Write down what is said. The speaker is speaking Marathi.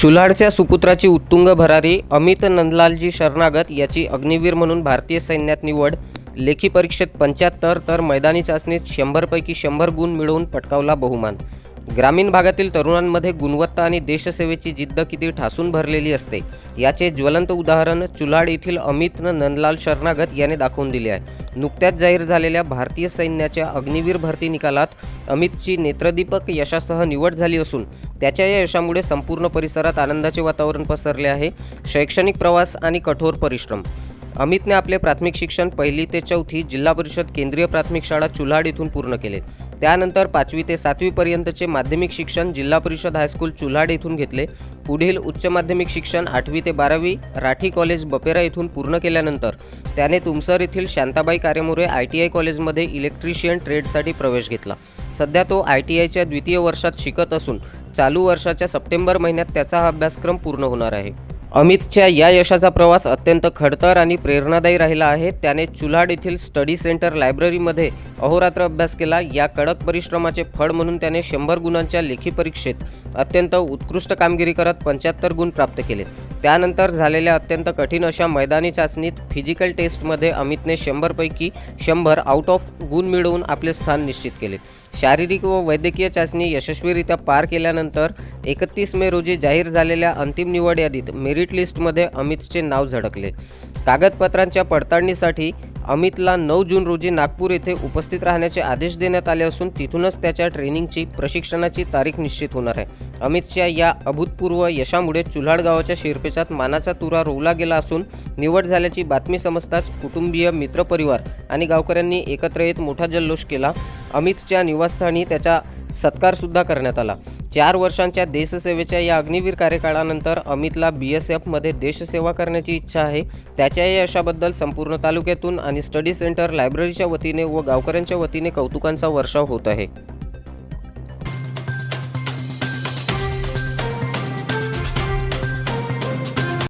चुल्हाडच्या सुपुत्राची उत्तुंग भरारी अमित नंदलालजी शरणागत याची अग्निवीर म्हणून भारतीय सैन्यात निवड। लेखी परीक्षेत 75 तर मैदानी चाचणीत 100 पैकी 100 गुण मिळवून पटकावला बहुमान। ग्रामीण भागातील तरुणांमध्ये गुणवत्ता आणि देशसेवेची जिद्द किती ठासून भरलेली असते याचे ज्वलंत उदाहरण चुल्हाड येथील अमित नंदलाल शरणागत याने दाखवून दिले आहे। नुकत्याच जाहीर झालेल्या भारतीय सैन्याच्या अग्निवीर भरती निकालात अमितची नेत्रदीपक यशासह निवड झाली असून त्याच्या या यशामुळे संपूर्ण परिसरात आनंदाचे वातावरण पसरले आहे। शैक्षणिक प्रवास आणि कठोर परिश्रम। अमितने आपले प्राथमिक शिक्षण 1ली ते 4थी जिल्हा परिषद केंद्रीय प्राथमिक शाळा चुल्हाड येथून पूर्ण केले। त्यानंतर 5वी ते 7वी पर्यंतचे माध्यमिक शिक्षण जिल्हा परिषद हायस्कूल चुल्हाड येथून घेतले। पुढील उच्च माध्यमिक शिक्षण 8वी ते 12वी राठी कॉलेज बपेरा येथून पूर्ण केल्यानंतर त्याने तुमसर येथील शांताबाई कारेमोरे ITI कॉलेजमध्ये इलेक्ट्रिशियन ट्रेडसाठी प्रवेश घेतला। सध्या तो ITIच्या द्वितीय वर्षात शिकत असून चालू वर्षाच्या सप्टेंबर महिन्यात त्याचा हा अभ्यासक्रम पूर्ण होणार आहे। अमितच्या या यशाचा प्रवास अत्यंत खडतर आणि प्रेरणादायी राहिला आहे। त्याने चुल्हाड येथील स्टडी सेंटर लायब्ररीमध्ये अहोरात्र अभ्यास केला। या कडक परिश्रमाचे फळ म्हणून त्याने 100 गुणांच्या लेखी परीक्षेत अत्यंत उत्कृष्ट कामगिरी करत 75 गुण प्राप्त केले। त्यानंतर झालेल्या अत्यंत कठीण अशा मैदानी चाचणीत फिजिकल टेस्टमध्ये अमितने 100 पैकी 100 आउट ऑफ गुण मिळवून आपले स्थान निश्चित केले। शारीरिक व वैद्यकीय चाचणी यशस्वीरित्या पार केल्यानंतर 31 मे रोजी जाहीर झालेल्या अंतिम निवड यादीत मेरिट लिस्टमध्ये अमितचे नाव झळकले। कागदपत्रांच्या पडताळणीसाठी अमितला 9 जून रोजी नागपूर येथे उपस्थित राहण्याचे आदेश देण्यात आले असून तिथूनच त्याच्या ट्रेनिंगची प्रशिक्षणाची तारीख निश्चित होणार आहे। अमितच्या या अभूतपूर्व यशामुळे चुल्हाड गावाच्या शिरपेचात मानाचा तुरा रोवला गेला असून निवड झाल्याची बातमी समजताच कुटुंबीय, मित्रपरिवार आणि गावकऱ्यांनी एकत्र येत मोठा जल्लोष केला। अमितच्या निवासस्थानी त्याचा सत्कार सुद्धा करण्यात आला। 4 वर्षांच्या देशसेवेच्या या अग्निवीर कार्यकाळानंतर अमितला BSF मध्ये देशसेवा करण्याची इच्छा आहे। त्याच्या या यशाबद्दल संपूर्ण तालुक्यातून आणि स्टडी सेंटर लायब्ररीच्या वतीने व गावकऱ्यांच्या वतीने कौतुकांचा वर्षाव होत आहे।